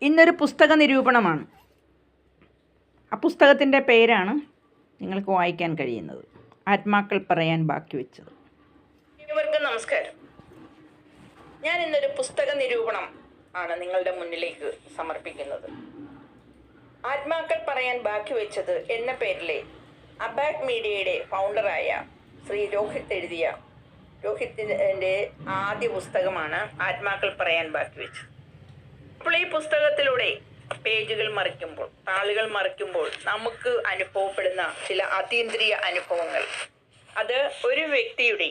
ഇന്നൊരു പുസ്തക നിരൂപണമാണ്. ആ പുസ്തകത്തിൻ്റെ പേരാണ് നിങ്ങൾക്ക് വായിക്കാൻ കഴിയുന്നത്. ആത്മാക്കൾ പറയാൻ ബാക്കി വെച്ചത്. ഏവർക്കും നമസ്കാരം. ഞാൻ ഇന്നൊരു പുസ്തക നിരൂപണം ആണ് നിങ്ങളുടെ മുന്നിലേക്ക് സമർപ്പിക്കുന്നത്. ആത്മാക്കൾ പറയാൻ ബാക്കി വെച്ചത് എന്ന പേരിലെ അബാക് മീഡിയയുടെ ഫൗണ്ടറായ ശ്രീ രോഹിത് എഴുതിയ രോഹിത്തിൻ്റെ ആദ്യ പുസ്തകമാണ് ആത്മാക്കൾ പറയാൻ ബാക്കി വെച്ചത്. അപ്പോൾ ഈ പുസ്തകത്തിലൂടെ പേജുകൾ മറിക്കുമ്പോൾ, താളുകൾ മറിക്കുമ്പോൾ നമുക്ക് അനുഭവപ്പെടുന്ന ചില അതീന്ദ്രിയ അനുഭവങ്ങൾ, അത് ഒരു വ്യക്തിയുടെ,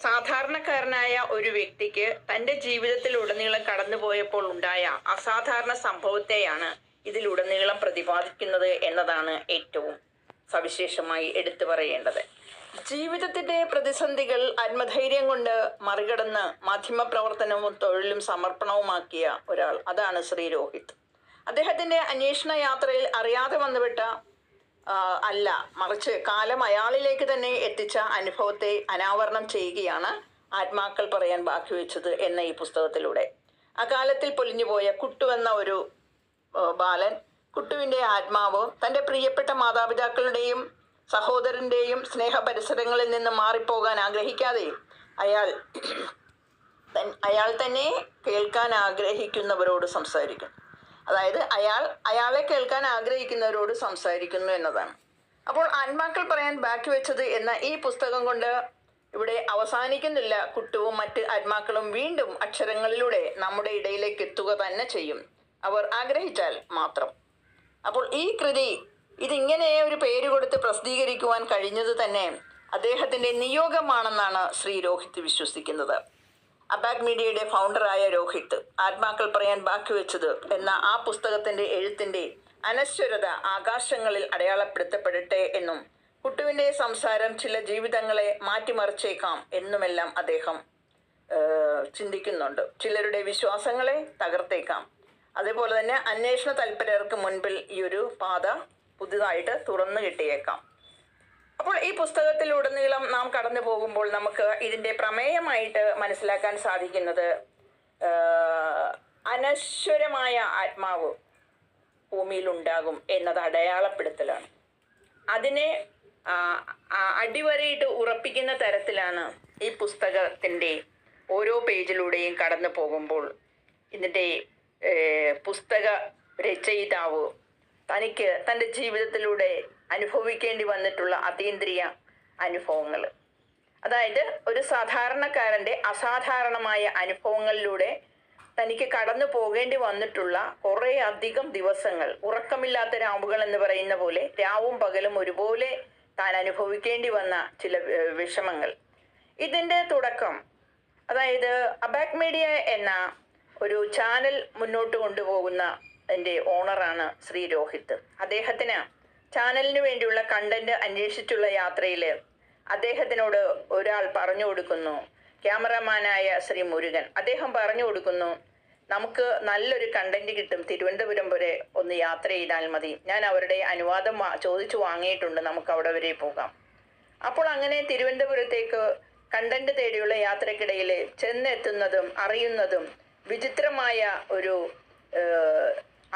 സാധാരണക്കാരനായ ഒരു വ്യക്തിക്ക് തൻ്റെ ജീവിതത്തിലുടനീളം കടന്നുപോയപ്പോൾ ഉണ്ടായ അസാധാരണ സംഭവത്തെയാണ് ഇതിലുടനീളം പ്രതിപാദിക്കുന്നത് എന്നതാണ് ഏറ്റവും സവിശേഷമായി എടുത്തു പറയേണ്ടത്. ജീവിതത്തിൻ്റെ പ്രതിസന്ധികൾ ആത്മധൈര്യം കൊണ്ട് മറികടന്ന് മാധ്യമപ്രവർത്തനവും തൊഴിലും സമർപ്പണവുമാക്കിയ ഒരാൾ, അതാണ് ശ്രീ രോഹിത്. അദ്ദേഹത്തിൻ്റെ അന്വേഷണ യാത്രയിൽ അറിയാതെ വന്നുവിട്ട അല്ല, മറിച്ച് കാലം അയാളിലേക്ക് തന്നെ എത്തിച്ച അനുഭവത്തെ അനാവരണം ചെയ്യുകയാണ് ആത്മാക്കൾ പറയാൻ ബാക്കി വെച്ചത് എന്ന ഈ പുസ്തകത്തിലൂടെ. അകാലത്തിൽ പൊലിഞ്ഞുപോയ കുട്ടു എന്ന ഒരു ബാലൻ, കുട്ടുവിൻ്റെ ആത്മാവ് തൻ്റെ പ്രിയപ്പെട്ട മാതാപിതാക്കളുടെയും സഹോദരൻ്റെയും സ്നേഹപരിസരങ്ങളിൽ നിന്ന് മാറിപ്പോകാൻ ആഗ്രഹിക്കാതെയും അയാൾ തന്നെ കേൾക്കാൻ ആഗ്രഹിക്കുന്നവരോട് സംസാരിക്കും. അതായത് അയാളെ കേൾക്കാൻ ആഗ്രഹിക്കുന്നവരോട് സംസാരിക്കുന്നു എന്നതാണ്. അപ്പോൾ ആത്മാക്കൾ പറയാൻ ബാക്കി വെച്ചത് എന്ന ഈ പുസ്തകം കൊണ്ട് ഇവിടെ അവസാനിക്കുന്നില്ല. കുട്ടുവും മറ്റ് ആത്മാക്കളും വീണ്ടും അക്ഷരങ്ങളിലൂടെ നമ്മുടെ ഇടയിലേക്ക് എത്തുക തന്നെ ചെയ്യും, അവർ ആഗ്രഹിച്ചാൽ മാത്രം. അപ്പോൾ ഈ കൃതി ഇതിങ്ങനെ ഒരു പേര് കൊടുത്ത് പ്രസിദ്ധീകരിക്കുവാൻ കഴിഞ്ഞത് തന്നെ അദ്ദേഹത്തിൻ്റെ നിയോഗമാണെന്നാണ് ശ്രീ രോഹിത് വിശ്വസിക്കുന്നത്. അബാക് മീഡിയയുടെ ഫൗണ്ടറായ രോഹിത് ആത്മാക്കൾ പറയാൻ ബാക്കി വെച്ചത് എന്ന ആ പുസ്തകത്തിൻ്റെ എഴുത്തിൻ്റെ അനശ്വരത ആകാശങ്ങളിൽ അടയാളപ്പെടുത്തപ്പെടട്ടെ എന്നും, കുട്ടുവിൻ്റെ സംസാരം ചില ജീവിതങ്ങളെ മാറ്റിമറിച്ചേക്കാം എന്നുമെല്ലാം അദ്ദേഹം ചിന്തിക്കുന്നുണ്ട്. ചിലരുടെ വിശ്വാസങ്ങളെ തകർത്തേക്കാം. അതേപോലെ തന്നെ അന്വേഷണ തൽപരർക്ക് മുൻപിൽ ഈ ഒരു പാത പുതുതായിട്ട് തുറന്നു കിട്ടിയേക്കാം. അപ്പോൾ ഈ പുസ്തകത്തിലുടനീളം നാം കടന്നു പോകുമ്പോൾ നമുക്ക് ഇതിൻ്റെ പ്രമേയമായിട്ട് മനസ്സിലാക്കാൻ സാധിക്കുന്നത്, അനശ്വരമായ ആത്മാവ് ഭൂമിയിലുണ്ടാകും എന്നത് അടയാളപ്പെടുത്തലാണ്. അതിനെ അടിവരയിട്ട് ഉറപ്പിക്കുന്ന തരത്തിലാണ് ഈ പുസ്തകത്തിൻ്റെ ഓരോ പേജിലൂടെയും കടന്നു പോകുമ്പോൾ ഇതിൻ്റെ പുസ്തക രചയിതാവ് തനിക്ക് തൻ്റെ ജീവിതത്തിലൂടെ അനുഭവിക്കേണ്ടി വന്നിട്ടുള്ള അതീന്ദ്രിയ അനുഭവങ്ങൾ, അതായത് ഒരു സാധാരണക്കാരൻ്റെ അസാധാരണമായ അനുഭവങ്ങളിലൂടെ തനിക്ക് കടന്നു പോകേണ്ടി വന്നിട്ടുള്ള കുറേ അധികം ദിവസങ്ങൾ, ഉറക്കമില്ലാത്ത രാവുകൾ എന്ന് പറയുന്ന പോലെ രാവും പകലും ഒരുപോലെ താൻ അനുഭവിക്കേണ്ടി വന്ന ചില വിഷമങ്ങൾ. ഇതിൻ്റെ തുടക്കം, അതായത് അബാക് മീഡിയ എന്ന ഒരു ചാനൽ മുന്നോട്ട് കൊണ്ടുപോകുന്ന എൻ്റെ ഓണറാണ് ശ്രീ രോഹിത്. അദ്ദേഹത്തിന് ചാനലിന് വേണ്ടിയുള്ള കണ്ടന്റ് അന്വേഷിച്ചുള്ള യാത്രയിൽ അദ്ദേഹത്തിനോട് ഒരാൾ പറഞ്ഞു കൊടുക്കുന്നു, ക്യാമറമാനായ ശ്രീ മുരുകൻ. അദ്ദേഹം പറഞ്ഞു കൊടുക്കുന്നു, നമുക്ക് നല്ലൊരു കണ്ടന്റ് കിട്ടും, തിരുവനന്തപുരം വരെ ഒന്ന് യാത്ര ചെയ്താൽ മതി, ഞാൻ അവരുടെ അനുവാദം ചോദിച്ചു വാങ്ങിയിട്ടുണ്ട്, നമുക്ക് അവിടെ വരെ പോകാം. അപ്പോൾ അങ്ങനെ തിരുവനന്തപുരത്തേക്ക് കണ്ടന്റ് തേടിയുള്ള യാത്രക്കിടയിൽ ചെന്നെത്തുന്നതും അറിയുന്നതും വിചിത്രമായ ഒരു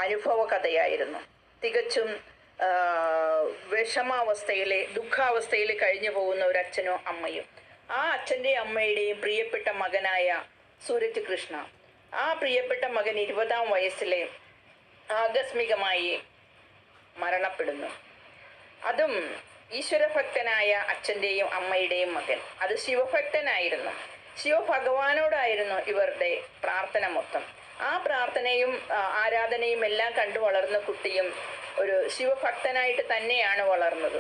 അനുഭവ കഥയായിരുന്നു. തികച്ചും വിഷമാവസ്ഥയിലെ, ദുഃഖാവസ്ഥയിൽ കഴിഞ്ഞു പോകുന്ന ഒരു അച്ഛനോ അമ്മയും, ആ അച്ഛൻ്റെ അമ്മയുടെയും പ്രിയപ്പെട്ട മകനായ സൂരജ് കൃഷ്ണ, ആ പ്രിയപ്പെട്ട മകൻ 20-ാം വയസ്സിലെ ആകസ്മികമായി മരണപ്പെടുന്നു. അതും ഈശ്വരഭക്തനായ അച്ഛൻ്റെയും അമ്മയുടെയും മകൻ. അത് ശിവഭക്തനായിരുന്നു. ശിവഭഗവാനോടായിരുന്നു ഇവരുടെ പ്രാർത്ഥന മൊത്തം. ആ പ്രാർത്ഥനയും ആരാധനയും എല്ലാം കണ്ടു വളർന്ന കുട്ടിയും ഒരു ശിവഭക്തനായിട്ട് തന്നെയാണ് വളർന്നത്.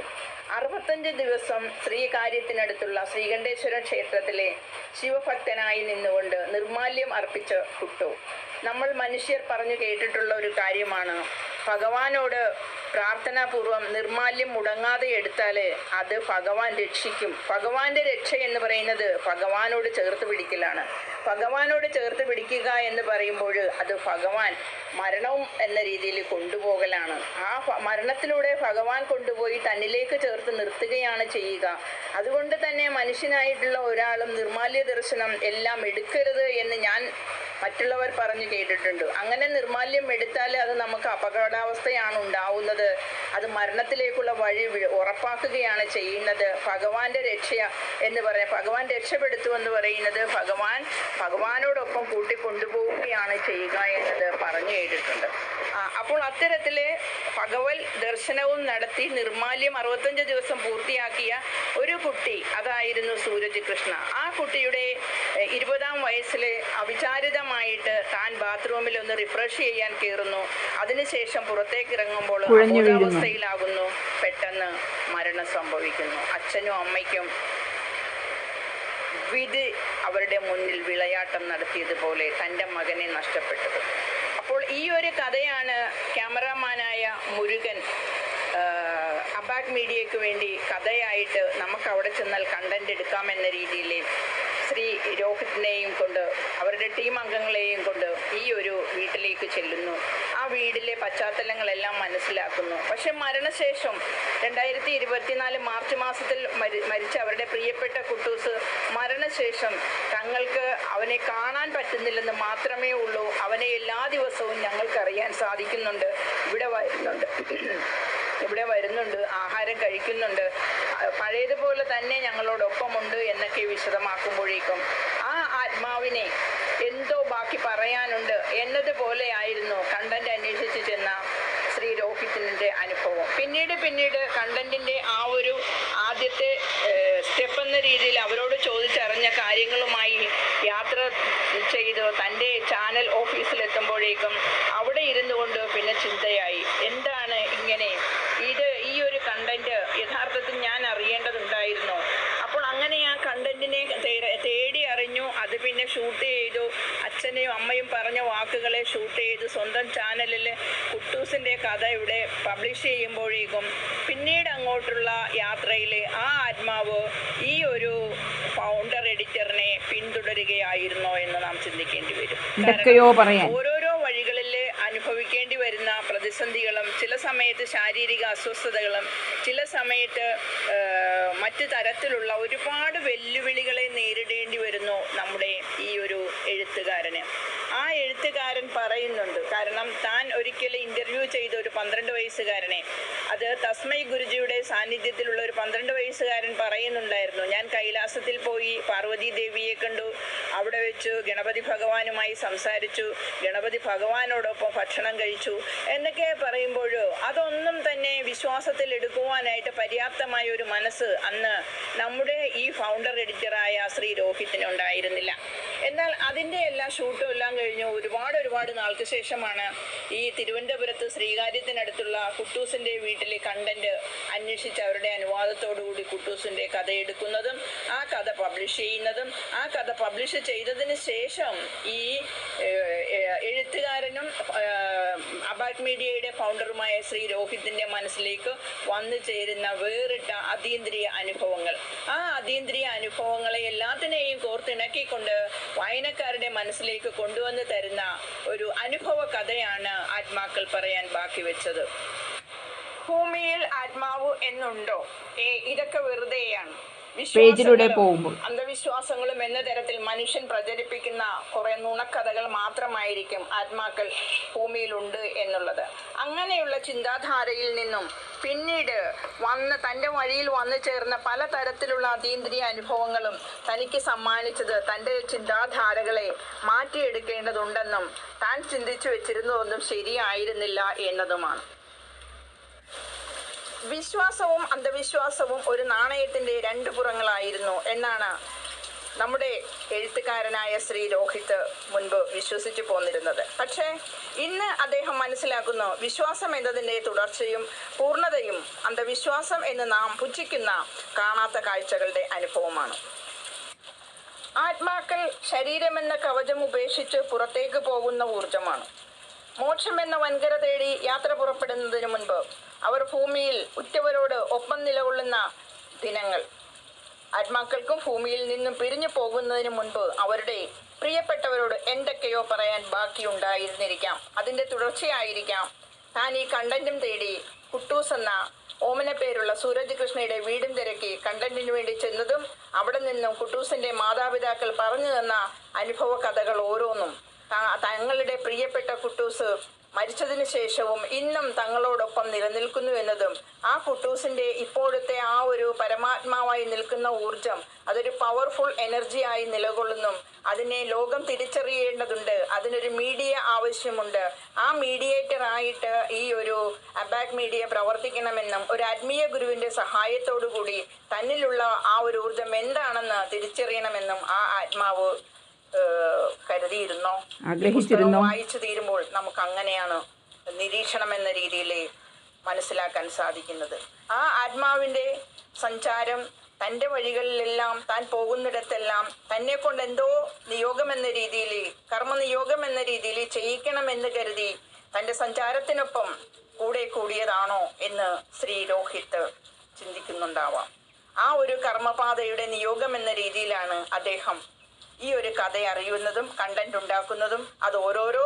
65 ദിവസം ശ്രീകാര്യത്തിനടുത്തുള്ള ശ്രീകണ്ഠേശ്വര ക്ഷേത്രത്തിലെ ശിവഭക്തനായി നിന്നുകൊണ്ട് നിർമാല്യം അർപ്പിച്ച കുട്ടു. നമ്മൾ മനുഷ്യർ പറഞ്ഞു കേട്ടിട്ടുള്ള ഒരു കാര്യമാണ്, ഭഗവാനോട് പ്രാർത്ഥനാപൂർവം നിർമാല്യം മുടങ്ങാതെ എടുത്താൽ അത് ഭഗവാൻ രക്ഷിക്കും. ഭഗവാന്റെ രക്ഷ എന്ന് പറയുന്നത് ഭഗവാനോട് ചേർത്ത് പിടിക്കലാണ്. ഭഗവാനോട് ചേർത്ത് പിടിക്കുക എന്ന് പറയുമ്പോൾ അത് ഭഗവാൻ മരണവും എന്ന രീതിയിൽ കൊണ്ടുപോകലാണ്. ആ മരണത്തിലൂടെ ഭഗവാൻ കൊണ്ടുപോയി തന്നിലേക്ക് ചേർത്ത് നിർത്തുകയാണ് ചെയ്യുക. അതുകൊണ്ട് തന്നെ മനുഷ്യനായിട്ടുള്ള ഒരാളും നിർമാല്യ ദർശനം എല്ലാം എടുക്കരുത് എന്ന് ഞാൻ മറ്റുള്ളവർ പറഞ്ഞു കേട്ടിട്ടുണ്ട്. അങ്ങനെ നിർമാല്യം എടുത്താൽ അത് നമുക്ക് അപകടാവസ്ഥയാണ് ഉണ്ടാവുന്നത്, അത് മരണത്തിലേക്കുള്ള വഴി ഉറപ്പാക്കുകയാണ് ചെയ്യുന്നത്. ഭഗവാന്റെ രക്ഷ എന്ന് പറയാം, ഭഗവാൻ രക്ഷപ്പെടുത്തുമെന്ന് പറയുന്നത് ഭഗവാനോടൊപ്പം കൂട്ടിക്കൊണ്ടുപോവുകയാണ് ചെയ്യുക എന്നത് പറഞ്ഞു കേട്ടിട്ടുണ്ട്. അപ്പോൾ അത്തരത്തില് ഭഗവത് ദർശനവും നടത്തി നിർമാല്യം 65 ദിവസം പൂർത്തിയാക്കിയ ഒരു കുട്ടി, അതായിരുന്നു സൂരജ് കൃഷ്ണ. ആ കുട്ടിയുടെ 20-ാം വയസ്സിൽ അവിചാരിതമായിട്ട് താൻ ബാത്റൂമിൽ ഒന്ന് റിഫ്രഷ് ചെയ്യാൻ കയറുന്നു. അതിനുശേഷം പുറത്തേക്ക് ഇറങ്ങുമ്പോൾ അബോധാവസ്ഥയിലാകുന്നു. പെട്ടെന്ന് മരണം സംഭവിക്കുന്നു. അച്ഛനും അമ്മയ്ക്കും വിധി അവരുടെ മുന്നിൽ വിളയാട്ടം നടത്തിയതുപോലെ തൻ്റെ മകനെ നഷ്ടപ്പെട്ടത്. അപ്പോൾ ഈ ഒരു കഥയാണ് ക്യാമറാമാനായ മുരുകൻ അബാക് മീഡിയയ്ക്ക് വേണ്ടി കഥയായിട്ട് നമുക്ക് അവിടെ ചെന്നാൽ കണ്ടന്റ് എടുക്കാമെന്ന രീതിയിൽ ശ്രീ രോഹിത്തിനെയും കൊണ്ട് അവരുടെ ടീം അംഗങ്ങളെയും കൊണ്ട് ഈ ഒരു വീട്ടിലേക്ക് ചെല്ലുന്നു. ആ വീട്ടിലെ പശ്ചാത്തലങ്ങളെല്ലാം മനസ്സിലാക്കുന്നു. പക്ഷെ മരണശേഷം 2024 മാർച്ച് മാസത്തിൽ മരിച്ച അവരുടെ പ്രിയപ്പെട്ട കുട്ടൂസ് മരണശേഷം തങ്ങൾക്ക് അവനെ കാണാൻ പറ്റുന്നില്ലെന്ന് മാത്രമേ ഉള്ളൂ. അവനെ എല്ലാ ദിവസവും ഞങ്ങൾക്കറിയാൻ സാധിക്കുന്നുണ്ട്, ഇവിടെ വരുന്നുണ്ട്, ആഹാരം കഴിക്കുന്നുണ്ട്, പഴയതുപോലെ തന്നെ ഞങ്ങളോടൊപ്പമുണ്ട് എന്നൊക്കെ വിശദമാക്കുമ്പോഴേക്കും ആ ആത്മാവിനെ എന്തോ ബാക്കി പറയാനുണ്ട് എന്നതുപോലെ ആയിരുന്നു കണ്ടന്റ് അന്വേഷിച്ച് ചെന്ന ശ്രീ രോഹിത്തിൻ്റെ അനുഭവം. പിന്നീട് കണ്ടന്റിൻ്റെ ആ ഒരു ആദ്യത്തെ സ്റ്റെപ്പ് എന്ന രീതിയിൽ അവരോട് ചോദിച്ചറിഞ്ഞ കാര്യങ്ങളുമായി യാത്ര ചെയ്ത് തൻ്റെ ചാനൽ ഓഫീസിലെത്തുമ്പോഴേക്കും അവിടെ ഇരുന്നു കൊണ്ട് പിന്നെ ചിന്തയായി, എന്താണ് ഇങ്ങനെ ഈ ഒരു കണ്ടന്റ് യഥാർത്ഥത്തിൽ ഞാൻ അറിയേണ്ടതുണ്ടായിരുന്നു. അപ്പോൾ അങ്ങനെ ആ കണ്ടന്റിനെ തേടി അറിഞ്ഞു. അത് പിന്നെ ഷൂട്ട് ചെയ്തു. അച്ഛനെയും അമ്മയും പറഞ്ഞ വാക്കുകളെ ഷൂട്ട് ചെയ്ത് സ്വന്തം ചാനലിൽ കുട്ടൂസിൻ്റെ കഥ ഇവിടെ പബ്ലിഷ് ചെയ്യുമ്പോഴേക്കും പിന്നീട് അങ്ങോട്ടുള്ള യാത്രയിൽ ആ ആത്മാവ് ഈ ഒരു ഫൗണ്ടർ എഡിറ്ററിനെ പിന്തുടരുകയായിരുന്നോ എന്ന് നാം ചിന്തിക്കേണ്ടി വരും. ഓരോരോ വഴികളിൽ അനുഭവിക്കേണ്ടി വരുന്ന പ്രതിസന്ധികളും ചില സമയത്ത് ശാരീരിക അസ്വസ്ഥതകളും ചില സമയത്ത് മറ്റു തരത്തിലുള്ള ഒരുപാട് വെല്ലുവിളികളെ നേരിടേണ്ടി വരുന്നു നമ്മുടെ ഈ ഒരു എഴുത്തുകാരന്. ആ എഴുത്തുകാരൻ പറയുന്നുണ്ട്, കാരണം താൻ ഒരിക്കലും ഇൻ്റർവ്യൂ ചെയ്ത ഒരു 12 വയസ്സുകാരനെ, അത് തസ്മൈ ഗുരുജിയുടെ സാന്നിധ്യത്തിലുള്ള ഒരു 12 വയസ്സുകാരൻ പറയുന്നുണ്ടായിരുന്നു, ഞാൻ കൈലാസത്തിൽ പോയി പാർവതി ദേവിയെ കണ്ടു, അവിടെ വെച്ച് ഗണപതി ഭഗവാനുമായി സംസാരിച്ചു, ഗണപതി ഭഗവാനോടൊപ്പം ഭക്ഷണം കഴിച്ചു എന്നൊക്കെ പറയുമ്പോൾ അതൊന്നും തന്നെ വിശ്വാസത്തിൽ എടുക്കുവാനായിട്ട് പര്യാപ്തമായ ഒരു മനസ്സ് അന്ന് നമ്മുടെ ഈ ഫൗണ്ടർ എഡിറ്ററായ ശ്രീ രോഹിത്തിനുണ്ടായിരുന്നില്ല. എന്നാൽ അതിൻ്റെ എല്ലാ ഷൂട്ടും എല്ലാം കഴിഞ്ഞു ഒരുപാട് നാൾക്ക് ശേഷമാണ് ഈ തിരുവനന്തപുരത്ത് ശ്രീകാര്യത്തിനടുത്തുള്ള കുട്ടൂസിൻ്റെ വീട്ടിലെ കണ്ടന്റ് അന്വേഷിച്ച് അവരുടെ അനുവാദത്തോടുകൂടി കുട്ടൂസിൻ്റെ കഥ എടുക്കുന്നതും ആ കഥ പബ്ലിഷ് ചെയ്യുന്നതും ആ കഥ പബ്ലിഷ് ചെയ്തതിന് ശേഷം ഈ എഴുത്തുകാരനും അബാക് മീഡിയയുടെ ഫൗണ്ടറുമായ ശ്രീ രോഹിത്തിൻ്റെ മനസ്സിലേക്ക് വന്നു ചേരുന്ന വേറിട്ട അതീന്ദ്രിയ അനുഭവങ്ങൾ, ആ അതീന്ദ്രിയ അനുഭവങ്ങളെ എല്ലാത്തിനെയും കോർത്തിണക്കിക്കൊണ്ട് വായനക്കാരുടെ മനസ്സിലേക്ക് കൊണ്ടുവന്ന് തരുന്ന ഒരു അനുഭവ കഥയാണ് ആത്മാക്കൾ പറയാൻ ബാക്കി വെച്ചത്. ഭൂമിയിൽ ആത്മാവ് എന്നുണ്ടോ? ഇതൊക്കെ വെറുതെയാണ്. അന്ധവിശ്വാസങ്ങളും എന്ന തരത്തിൽ മനുഷ്യൻ പ്രചരിപ്പിക്കുന്ന കുറെ നുണക്കഥകൾ മാത്രമായിരിക്കും ആത്മാക്കൾ ഭൂമിയിലുണ്ട് എന്നുള്ളത്. അങ്ങനെയുള്ള ചിന്താധാരയിൽ നിന്നും പിന്നീട് തൻ്റെ വഴിയിൽ വന്നു ചേർന്ന പലതരത്തിലുള്ള അതീന്ദ്രിയ അനുഭവങ്ങളും തനിക്ക് സമ്മാനിച്ചത് തൻ്റെ ചിന്താധാരകളെ മാറ്റിയെടുക്കേണ്ടതുണ്ടെന്നും താൻ ചിന്തിച്ചു വെച്ചിരുന്നതൊന്നും ശരിയായിരുന്നില്ല എന്നതുമാണ്. വിശ്വാസവും അന്ധവിശ്വാസവും ഒരു നാണയത്തിൻ്റെ 2 പുറങ്ങളായിരുന്നു എന്നാണ് നമ്മുടെ എഴുത്തുകാരനായ ശ്രീ രോഹിത്ത് മുൻപ് വിശ്വസിച്ചു പോന്നിരുന്നത്. പക്ഷേ ഇന്ന് അദ്ദേഹം മനസ്സിലാക്കുന്നു, വിശ്വാസം എന്നതിൻ്റെ തുടർച്ചയും പൂർണ്ണതയും അന്ധവിശ്വാസം എന്ന് നാം പുച്ഛിക്കുന്ന കാണാത്ത കാഴ്ചകളുടെ അനുഭവമാണ്. ആത്മാക്കൾ ശരീരമെന്ന കവചം ഉപേക്ഷിച്ച് പുറത്തേക്ക് പോകുന്ന ഊർജമാണ്. മോക്ഷമെന്ന വൻകര തേടി യാത്ര പുറപ്പെടുന്നതിന് മുൻപ് അവർ ഭൂമിയിൽ ഉറ്റവരോട് ഒപ്പം നിലകൊള്ളുന്ന ദിനങ്ങൾ. ആത്മാക്കൾക്കും ഭൂമിയിൽ നിന്നും പിരിഞ്ഞു പോകുന്നതിന് മുൻപ് അവരുടെ പ്രിയപ്പെട്ടവരോട് എന്തൊക്കെയോ പറയാൻ ബാക്കിയുണ്ടായിരുന്നിരിക്കാം. അതിൻ്റെ തുടർച്ചയായിരിക്കാം താൻ ഈ കണ്ടന്റും തേടി കുട്ടൂസ് എന്ന ഓമന പേരുള്ള സൂരജ് കൃഷ്ണയുടെ വീടും തിരക്കി കണ്ടന്റിന് വേണ്ടി ചെന്നതും അവിടെ നിന്നും കുട്ടൂസിൻ്റെ മാതാപിതാക്കൾ പറഞ്ഞു തന്ന അനുഭവ കഥകൾ ഓരോന്നും തങ്ങളുടെ പ്രിയപ്പെട്ട കുട്ടൂസ് മരിച്ചതിന് ശേഷവും ഇന്നും തങ്ങളോടൊപ്പം നിലനിൽക്കുന്നു എന്നതും ആ കുട്ടൂസിന്റെ ഇപ്പോഴത്തെ ആ ഒരു പരമാത്മാവായി നിൽക്കുന്ന ഊർജം അതൊരു പവർഫുൾ എനർജിയായി നിലകൊള്ളുന്നു. അതിനെ ലോകം തിരിച്ചറിയേണ്ടതുണ്ട്. അതിനൊരു മീഡിയ ആവശ്യമുണ്ട്. ആ മീഡിയേറ്റർ ആയിട്ട് ഈ ഒരു അബാക് മീഡിയ പ്രവർത്തിക്കണമെന്നും ഒരു ആത്മീയ ഗുരുവിന്റെ സഹായത്തോടു കൂടി തന്നിലുള്ള ആ ഒരു ഊർജം എന്താണെന്ന് തിരിച്ചറിയണമെന്നും ആ ആത്മാവ് കരുതിയിരുന്നോ? ആഗ്രഹിച്ചിരുന്നോ? വായിച്ചു തീരുമ്പോൾ നമുക്ക് അങ്ങനെയാണ് നിരീക്ഷണം എന്ന രീതിയിൽ മനസ്സിലാക്കാൻ സാധിക്കുന്നത്. ആ ആത്മാവിന്റെ സഞ്ചാരം തൻ്റെ വഴികളിലെല്ലാം താൻ പോകുന്നിടത്തെല്ലാം തന്നെ കൊണ്ട് എന്തോ നിയോഗം എന്ന രീതിയിൽ കർമ്മനിയോഗം എന്ന രീതിയിൽ ചെയ്യിക്കണമെന്ന് കരുതി തൻ്റെ സഞ്ചാരത്തിനൊപ്പം കൂടെ കൂടിയതാണോ എന്ന് ശ്രീ രോഹിത് ചിന്തിക്കുന്നുണ്ടാവാം. ആ ഒരു കർമ്മപാതയുടെ നിയോഗം എന്ന രീതിയിലാണ് അദ്ദേഹം ഈ ഒരു കഥ അറിയുന്നതും കണ്ടന്റ് ഉണ്ടാക്കുന്നതും അത് ഓരോരോ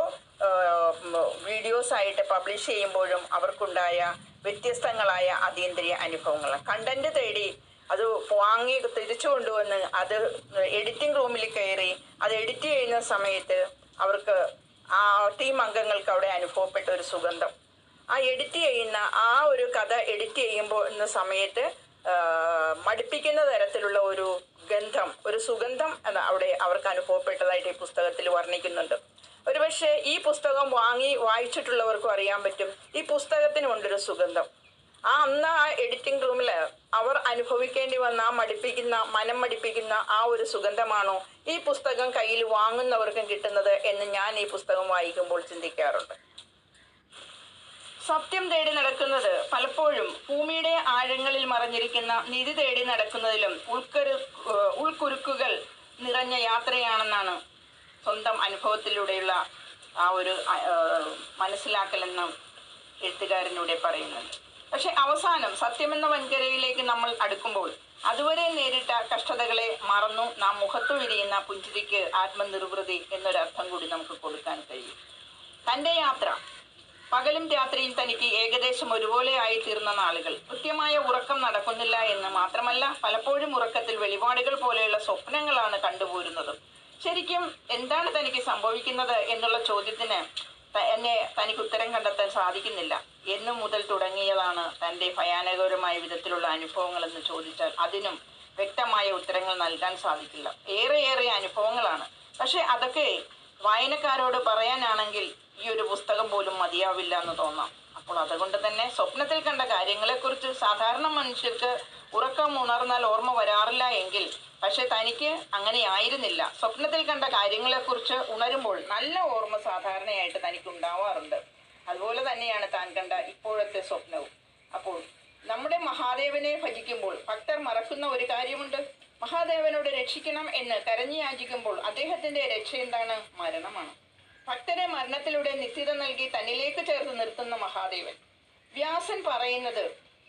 വീഡിയോസ് ആയിട്ട് പബ്ലിഷ് ചെയ്യുമ്പോഴും അവർക്കുണ്ടായ വ്യത്യസ്തങ്ങളായ അതീന്ദ്രിയ അനുഭവങ്ങൾ. കണ്ടന്റ് തേടി അത് വാങ്ങി തിരിച്ചു കൊണ്ടുവന്ന് അത് എഡിറ്റിംഗ് റൂമിൽ കയറി അത് എഡിറ്റ് ചെയ്യുന്ന സമയത്ത് അവർക്ക് ആ ടീം അംഗങ്ങൾക്ക് അവിടെ അനുഭവപ്പെട്ട ഒരു സുഗന്ധം, ആ എഡിറ്റ് ചെയ്യുന്ന ആ ഒരു കഥ എഡിറ്റ് ചെയ്യുമ്പോൾ എന്ന സമയത്ത് മടുപ്പിക്കുന്ന തരത്തിലുള്ള ഒരു ഗന്ധം, ഒരു സുഗന്ധം അവിടെ അവർക്ക് അനുഭവപ്പെട്ടതായിട്ട് ഈ പുസ്തകത്തിൽ വർണ്ണിക്കുന്നുണ്ട്. ഒരുപക്ഷെ ഈ പുസ്തകം വായിച്ചിട്ടുള്ളവർക്കും അറിയാൻ പറ്റും ഈ പുസ്തകത്തിനുണ്ടൊരു സുഗന്ധം. അന്ന് ആ എഡിറ്റിംഗ് റൂമിൽ അവർ അനുഭവിക്കേണ്ടി വന്ന ആ മനം മടിപ്പിക്കുന്ന ആ ഒരു സുഗന്ധമാണോ ഈ പുസ്തകം കയ്യിൽ വാങ്ങുന്നവർക്കും കിട്ടുന്നത് എന്ന് ഞാൻ ഈ പുസ്തകം വായിക്കുമ്പോൾ ചിന്തിക്കാറുണ്ട്. സത്യം തേടി നടക്കുന്നത് പലപ്പോഴും ഭൂമിയുടെ ആഴങ്ങളിൽ മറഞ്ഞിരിക്കുന്ന നിധി തേടി നടക്കുന്നതിലും ഉൾക്കുരുക്കുകൾ നിറഞ്ഞ യാത്രയാണെന്നാണ് സ്വന്തം അനുഭവത്തിലൂടെയുള്ള ആ ഒരു മനസ്സിലാക്കലെന്ന് എഴുത്തുകാരനൂടെ പറയുന്നത്. പക്ഷെ അവസാനം സത്യമെന്ന വൻകരയിലേക്ക് നമ്മൾ അടുക്കുമ്പോൾ അതുവരെ നേരിട്ട കഷ്ടതകളെ മറന്നു നാം മുഖത്തു വിരിയുന്ന പുഞ്ചിരിക്ക് ആത്മനിർവൃതി എന്നൊരർത്ഥം കൂടി നമുക്ക് കൊടുക്കാൻ കഴിയും. തൻ്റെ യാത്ര പകലും രാത്രിയും തനിക്ക് ഏകദേശം ഒരുപോലെ ആയിത്തീർന്ന നാളുകൾ. കൃത്യമായ ഉറക്കം നടക്കുന്നില്ല എന്ന് മാത്രമല്ല പലപ്പോഴും ഉറക്കത്തിൽ വെളിപാടുകൾ പോലെയുള്ള സ്വപ്നങ്ങളാണ് കണ്ടുപോരുന്നത്. ശരിക്കും എന്താണ് തനിക്ക് സംഭവിക്കുന്നത് എന്നുള്ള ചോദ്യത്തിന് തനിക്ക് ഉത്തരം കണ്ടെത്താൻ സാധിക്കുന്നില്ല. എന്നു മുതൽ തുടങ്ങിയതാണ് തൻ്റെ ഭയാനകരമായ വിധത്തിലുള്ള അനുഭവങ്ങൾ എന്ന് ചോദിച്ചാൽ അതിനും വ്യക്തമായ ഉത്തരങ്ങൾ നൽകാൻ സാധിക്കില്ല. ഏറെ അനുഭവങ്ങളാണ്. പക്ഷെ അതൊക്കെ വായനക്കാരോട് പറയാനാണെങ്കിൽ ഈ ഒരു പുസ്തകം പോലും മതിയാവില്ല എന്ന് തോന്നാം. അപ്പോൾ അതുകൊണ്ട് തന്നെ സ്വപ്നത്തിൽ കണ്ട കാര്യങ്ങളെക്കുറിച്ച് സാധാരണ മനുഷ്യർക്ക് ഉറക്കം ഉണർന്നാൽ ഓർമ്മ വരാറില്ല എങ്കിൽ പക്ഷെ തനിക്ക് അങ്ങനെ ആയിരുന്നില്ല. സ്വപ്നത്തിൽ കണ്ട കാര്യങ്ങളെക്കുറിച്ച് ഉണരുമ്പോൾ നല്ല ഓർമ്മ സാധാരണയായിട്ട് തനിക്ക് ഉണ്ടാവാറുണ്ട്. അതുപോലെ തന്നെയാണ് താൻ കണ്ട ഇപ്പോഴത്തെ സ്വപ്നവും. അപ്പോൾ നമ്മുടെ മഹാദേവനെ ഭജിക്കുമ്പോൾ ഭക്തർ മറക്കുന്ന ഒരു കാര്യമുണ്ട്. മഹാദേവനോട് രക്ഷിക്കണം എന്ന് കരഞ്ഞു യാചിക്കുമ്പോൾ അദ്ദേഹത്തിന്റെ രക്ഷ എന്താണ്? മരണമാണ്. ഭക്തരെ മരണത്തിലൂടെ നിത്യത നൽകി തന്നിലേക്ക് ചേർത്ത് നിർത്തുന്ന മഹാദേവൻ. വ്യാസൻ പറയുന്നത്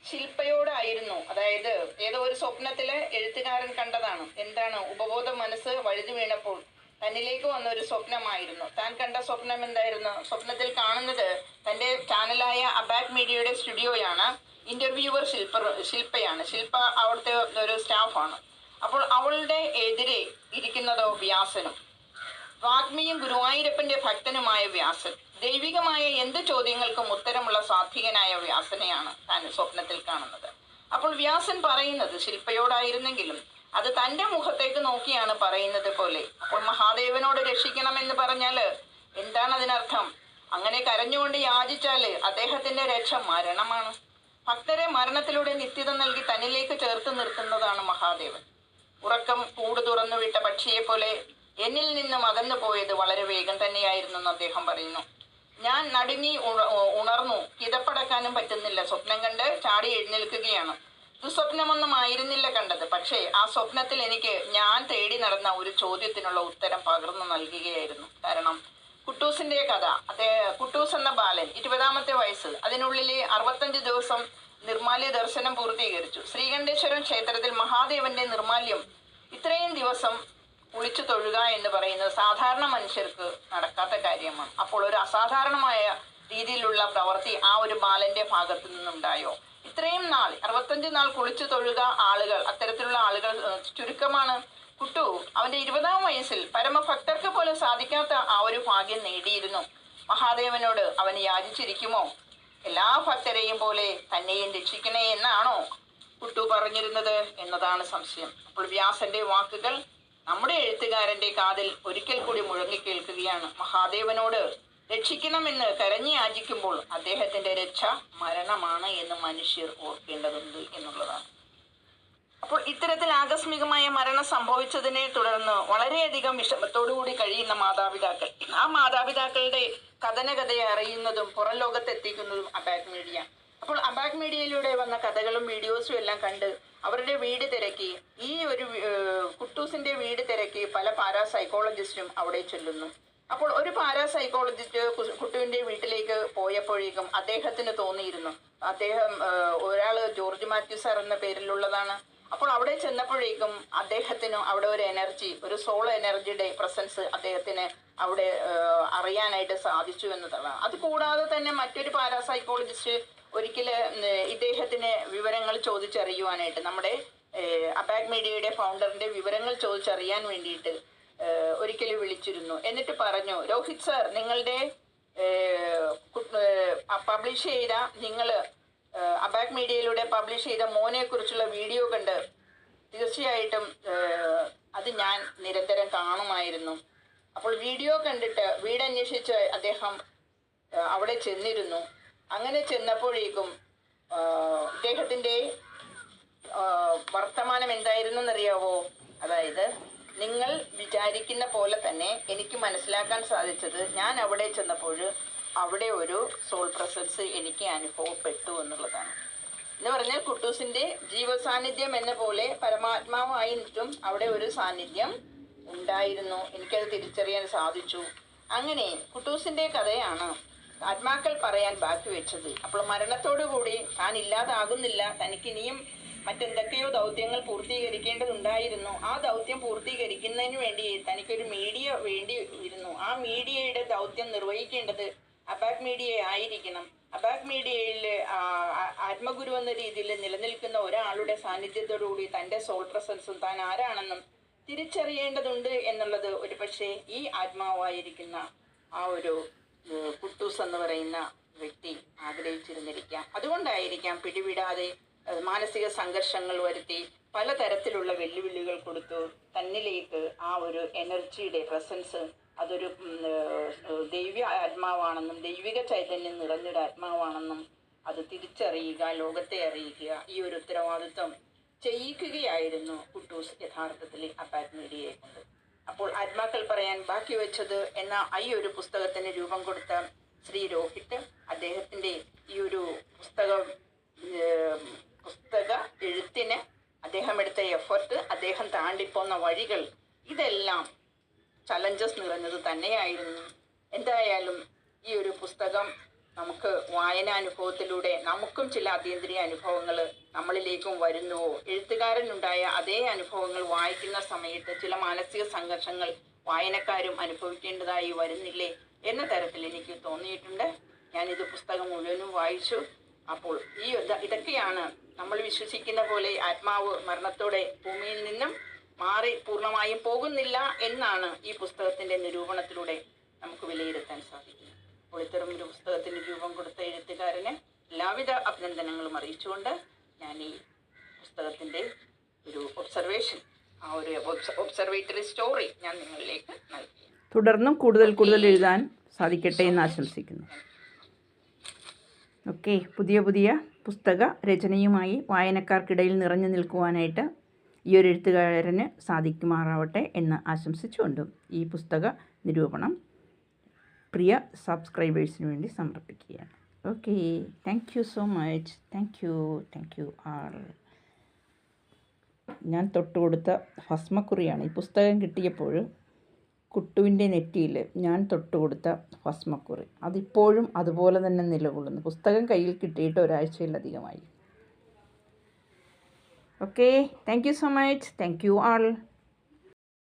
ശില്പയോടായിരുന്നു. അതായത് ഏതോ ഒരു സ്വപ്നത്തില് എഴുത്തുകാരൻ കണ്ടതാണ്. എന്താണ്? ഉപബോധ മനസ്സ് വഴുതി വീണപ്പോൾ തന്നിലേക്ക് വന്ന ഒരു സ്വപ്നമായിരുന്നു. താൻ കണ്ട സ്വപ്നം എന്തായിരുന്നു? സ്വപ്നത്തിൽ കാണുന്നത് തൻ്റെ ചാനലായ അബാക് മീഡിയയുടെ സ്റ്റുഡിയോയാണ്. ഇന്റർവ്യൂവർ ശില്പയാണ്. ശില്പ അവിടുത്തെ ഒരു സ്റ്റാഫാണ്. അപ്പോൾ അവളുടെ എതിരെ ഇരിക്കുന്നതോ വ്യാസനും. വാഗ്മിയും ഗുരുവായൂരപ്പന്റെ ഭക്തനുമായ വ്യാസൻ. ദൈവികമായ എന്ത് ചോദ്യങ്ങൾക്കും ഉത്തരമുള്ള സാത്വികനായ വ്യാസനെയാണ് താൻ സ്വപ്നത്തിൽ കാണുന്നത്. അപ്പോൾ വ്യാസൻ പറയുന്നത് ശില്പയോടായിരുന്നെങ്കിലും അത് തൻ്റെ മുഖത്തേക്ക് നോക്കിയാണ് പറയുന്നത് പോലെ. അപ്പോൾ മഹാദേവനോട് രക്ഷിക്കണമെന്ന് പറഞ്ഞാൽ എന്താണ് അതിനർത്ഥം? അങ്ങനെ കരഞ്ഞുകൊണ്ട് യാചിച്ചാല് അദ്ദേഹത്തിന്റെ രക്ഷ മരണമാണ്. ഭക്തരെ മരണത്തിലൂടെ നിത്യത നൽകി തന്നിലേക്ക് ചേർത്ത് നിർത്തുന്നതാണ് മഹാദേവൻ. ഉറക്കം കൂട് തുറന്നു വിട്ട പക്ഷിയെ പോലെ എന്നിൽ നിന്നും അകന്നു പോയത് വളരെ വേഗം തന്നെയായിരുന്നു എന്ന് അദ്ദേഹം പറയുന്നു. ഞാൻ നടുങ്ങി ഉണർന്നു. കിതപ്പടക്കാനും പറ്റുന്നില്ല. സ്വപ്നം കണ്ട് ചാടി എഴുന്നേൽക്കുകയാണ്. ദുസ്വപ്നമൊന്നും ആയിരുന്നില്ല കണ്ടത്. പക്ഷേ ആ സ്വപ്നത്തിൽ എനിക്ക് ഞാൻ തേടി നടന്ന ഒരു ചോദ്യത്തിനുള്ള ഉത്തരം പകർന്നു നൽകുകയായിരുന്നു. കാരണം കുട്ടൂസിന്റെ കഥ, കുട്ടൂസ് എന്ന ബാലൻ 20ാമത്തെ വയസ്സ്, അതിനുള്ളിൽ 65 ദിവസം നിർമാല്യ ദർശനം പൂർത്തീകരിച്ചു. ശ്രീകണ്ഠേശ്വരം ക്ഷേത്രത്തിൽ മഹാദേവന്റെ നിർമാല്യം ഇത്രയും ദിവസം കുളിച്ചു തൊഴുക എന്ന് പറയുന്നത് സാധാരണ മനുഷ്യർക്ക് നടക്കാത്ത കാര്യമാണ്. അപ്പോൾ ഒരു അസാധാരണമായ രീതിയിലുള്ള പ്രവൃത്തി ആ ഒരു ബാലന്റെ ഭാഗത്തു നിന്നുണ്ടായോ? ഇത്രയും നാൾ 65 നാൾ കുളിച്ചു തൊഴുക ആളുകൾ, അത്തരത്തിലുള്ള ആളുകൾ ചുരുക്കമാണ്. കുട്ടു അവന്റെ 20-ാം വയസ്സിൽ പരമഭക്തർക്ക് പോലും സാധിക്കാത്ത ആ ഒരു ഭാഗ്യം നേടിയിരുന്നു. മഹാദേവനോട് അവൻ യാചിച്ചിരിക്കുമോ? എല്ലാ ഭക്തരെയും പോലെ തന്നെയും രക്ഷിക്കണേ എന്നാണോ കുട്ടു പറഞ്ഞിരുന്നത് എന്നതാണ് സംശയം. അപ്പോൾ വ്യാസന്റെ വാക്കുകൾ നമ്മുടെ എഴുത്തുകാരന്റെ കാതിൽ ഒരിക്കൽ കൂടി മുഴങ്ങിക്കേൾക്കുകയാണ്. മഹാദേവനോട് രക്ഷിക്കണമെന്ന് കരഞ്ഞു യാചിക്കുമ്പോൾ അദ്ദേഹത്തിന്റെ രക്ഷ മരണമാണ് എന്ന് മനുഷ്യർ ഓർക്കേണ്ടതുണ്ട് എന്നുള്ളതാണ്. അപ്പോൾ ഇത്തരത്തിൽ ആകസ്മികമായ മരണം സംഭവിച്ചതിനെ തുടർന്ന് വളരെയധികം വിഷമത്തോടുകൂടി കഴിയുന്ന മാതാപിതാക്കൾ, ആ മാതാപിതാക്കളുടെ കഥനകഥയെ അറിയുന്നതും പുറം ലോകത്തെത്തിക്കുന്നതും അബാക് മീഡിയ. അപ്പോൾ അബാക് മീഡിയയിലൂടെ വന്ന കഥകളും വീഡിയോസും എല്ലാം കണ്ട് അവരുടെ വീട് തിരക്കി, ഈ ഒരു കുട്ടൂസിന്റെ വീട് തിരക്കി പല പാരാസൈക്കോളജിസ്റ്റും അവിടെ ചെല്ലുന്നു. അപ്പോൾ ഒരു പാരാസൈക്കോളജിസ്റ്റ് കുട്ടുവിന്റെ വീട്ടിലേക്ക് പോയപ്പോഴേക്കും അദ്ദേഹത്തിന് തോന്നിയിരുന്നു, അദ്ദേഹം ഒരാൾ ജോർജ് മാത്യു സാർ എന്ന പേരിലുള്ളതാണ്. അപ്പോൾ അവിടെ ചെന്നപ്പോഴേക്കും അദ്ദേഹത്തിന് അവിടെ ഒരു എനർജി, ഒരു സോൾ എനർജിയുടെ പ്രസൻസ് അദ്ദേഹത്തിന് അവിടെ അറിയാനായിട്ട് സാധിച്ചു എന്നതാണ്. അത് കൂടാതെ തന്നെ മറ്റൊരു പാരാസൈക്കോളജിസ്റ്റ് ഒരിക്കൽ ഇദ്ദേഹത്തിന് വിവരങ്ങൾ ചോദിച്ചറിയുവാനായിട്ട്, നമ്മുടെ അബാക് മീഡിയയുടെ ഫൗണ്ടറിന്റെ വിവരങ്ങൾ ചോദിച്ചറിയാൻ വേണ്ടിയിട്ട് ഒരിക്കൽ വിളിച്ചിരുന്നു. എന്നിട്ട് പറഞ്ഞു, രോഹിത് സാർ, നിങ്ങളുടെ പബ്ലിഷ് ചെയ്ത, നിങ്ങൾ അബാക് മീഡിയയിലൂടെ പബ്ലിഷ് ചെയ്ത മോനെ കുറിച്ചുള്ള വീഡിയോ കണ്ട് തീർച്ചയായിട്ടും അത് ഞാൻ നിരന്തരം കാണുമായിരുന്നു. അപ്പോൾ വീഡിയോ കണ്ടിട്ട് വീടന്വേഷിച്ച് അദ്ദേഹം അവിടെ ചെന്നിരുന്നു. അങ്ങനെ ചെന്നപ്പോഴേക്കും അദ്ദേഹത്തിൻ്റെ വർത്തമാനം എന്തായിരുന്നു എന്നറിയാവോ? അതായത്, നിങ്ങൾ വിചാരിക്കുന്ന പോലെ തന്നെ എനിക്ക് മനസ്സിലാക്കാൻ സാധിച്ചത്, ഞാൻ അവിടെ ചെന്നപ്പോൾ അവിടെ ഒരു സോൾ പ്രസൻസ് എനിക്ക് അനുഭവപ്പെട്ടു എന്നുള്ളതാണ്. എന്ന് പറഞ്ഞാൽ കുട്ടൂസിന്റെ ജീവസാന്നിധ്യം എന്ന പോലെ പരമാത്മാവായിട്ടും അവിടെ ഒരു സാന്നിധ്യം ഉണ്ടായിരുന്നു. എനിക്കത് തിരിച്ചറിയാൻ സാധിച്ചു. അങ്ങനെ കുട്ടൂസിന്റെ കഥയാണ് ആത്മാക്കൾ പറയാൻ ബാക്കി വെച്ചത്. അപ്പോൾ മരണത്തോടുകൂടി താൻ ഇല്ലാതാകുന്നില്ല, തനിക്കിനിയും മറ്റെന്തൊക്കെയോ ദൗത്യങ്ങൾ പൂർത്തീകരിക്കേണ്ടതുണ്ടായിരുന്നു. ആ ദൗത്യം പൂർത്തീകരിക്കുന്നതിന് വേണ്ടി തനിക്കൊരു മീഡിയ വേണ്ടി ഇരുന്നു. ആ മീഡിയയുടെ ദൗത്യം നിർവഹിക്കേണ്ടത് അബാക് മീഡിയ ആയിരിക്കണം. അബാക് മീഡിയയിൽ ആത്മഗുരു എന്ന രീതിയിൽ നിലനിൽക്കുന്ന ഒരാളുടെ സാന്നിധ്യത്തോടുകൂടി തൻ്റെ സോൾ പ്രസൻസും താൻ ആരാണെന്നും തിരിച്ചറിയേണ്ടതുണ്ട് എന്നുള്ളത് ഒരു പക്ഷേ ഈ ആത്മാവായിരിക്കുന്ന ആ ഒരു കുട്ടൂസ് എന്ന് പറയുന്ന വ്യക്തി ആഗ്രഹിച്ചിരുന്നിരിക്കാം. അതുകൊണ്ടായിരിക്കാം പിടിവിടാതെ മാനസിക സംഘർഷങ്ങൾ വരുത്തി പലതരത്തിലുള്ള വെല്ലുവിളികൾ കൊടുത്തു തന്നിലേക്ക് ആ ഒരു എനർജിയുടെ പ്രസൻസ്, അതൊരു ദൈവ്യ ആത്മാവാണെന്നും ദൈവിക ചൈതന്യം നിറഞ്ഞൊരു ആത്മാവാണെന്നും അത് തിരിച്ചറിയുക, ലോകത്തെ അറിയിക്കുക, ഈ ഒരു ഉത്തരവാദിത്വം ചെയ്യിക്കുകയായിരുന്നു കുട്ടൂസ് യഥാർത്ഥത്തിൽ അബാക് മീഡിയയെ കൊണ്ട്. അപ്പോൾ ആത്മാക്കൾ പറയാൻ ബാക്കി വെച്ചത് എന്ന ഈ ഒരു പുസ്തകത്തിന് രൂപം കൊടുത്ത ശ്രീ രോഹിത്, അദ്ദേഹത്തിൻ്റെ ഈ ഒരു പുസ്തക എഴുത്തിന് അദ്ദേഹം എടുത്ത എഫർട്ട്, അദ്ദേഹം താണ്ടിപ്പോന്ന വഴികൾ, ഇതെല്ലാം ചലഞ്ചസ് നിറഞ്ഞത് തന്നെയായിരുന്നു. എന്തായാലും ഈ ഒരു പുസ്തകം നമുക്ക് വായനാനുഭവത്തിലൂടെ നമുക്കും ചില അതീന്ദ്രിയ അനുഭവങ്ങൾ നമ്മളിലേക്കും വരുന്നുവോ, എഴുത്തുകാരനുണ്ടായ അതേ അനുഭവങ്ങൾ വായിക്കുന്ന സമയത്ത് ചില മാനസിക സംഘർഷങ്ങൾ വായനക്കാരും അനുഭവിക്കേണ്ടതായി വരുന്നില്ലേ എന്ന തരത്തിൽ എനിക്ക് തോന്നിയിട്ടുണ്ട്. ഞാനിത് പുസ്തകം മുഴുവനും വായിച്ചു. അപ്പോൾ ഇതൊക്കെയാണ് നമ്മൾ വിശ്വസിക്കുന്ന പോലെ ആത്മാവ് മരണത്തോടെ ഭൂമിയിൽ നിന്നും മാറി പൂർണ്ണമായും പോകുന്നില്ല എന്നാണ് ഈ പുസ്തകത്തിൻ്റെ നിരൂപണത്തിലൂടെ നമുക്ക് വിലയിരുത്താൻ സാധിക്കുന്നത്. അപ്പോൾ ഇത്തരം ഒരു പുസ്തകത്തിന് രൂപം കൊടുത്ത എഴുത്തുകാരന് എല്ലാവിധ അഭിനന്ദനങ്ങളും അറിയിച്ചുകൊണ്ട് ഞാൻ ഈ പുസ്തകത്തിൻ്റെ ഒരു ഒബ്സർവേഷൻ, ആ ഒരു ഒബ്സർവേറ്ററി സ്റ്റോറി ഞാൻ നിങ്ങളിലേക്ക് നൽകി. തുടർന്നും കൂടുതൽ എഴുതാൻ സാധിക്കട്ടെ എന്ന് ആശംസിക്കുന്നു. ഓക്കെ, പുതിയ പുസ്തക രചനയുമായി വായനക്കാർക്കിടയിൽ നിറഞ്ഞു നിൽക്കുവാനായിട്ട് ഈ ഒരു എഴുത്തുകാരന് സാധിക്കുമാറാവട്ടെ എന്ന് ആശംസിച്ചുകൊണ്ടും ഈ പുസ്തക നിരൂപണം പ്രിയ സബ്സ്ക്രൈബേഴ്സിന് വേണ്ടി സമർപ്പിക്കുകയാണ്. Okay, thank you so much. Thank you ആൾ. ഞാൻ തൊട്ടുകൊടുത്ത ഭസ്മക്കുറിയാണ്. ഈ പുസ്തകം കിട്ടിയപ്പോൾ കുട്ടുവിൻ്റെ നെറ്റിയിൽ ഞാൻ തൊട്ടുകൊടുത്ത ഭസ്മക്കുറി അതിപ്പോഴും അതുപോലെ തന്നെ നിലകൊള്ളുന്നു. പുസ്തകം കയ്യിൽ കിട്ടിയിട്ട് ഒരാഴ്ചയിലധികമായി. Okay, thank you so much. Thank you all.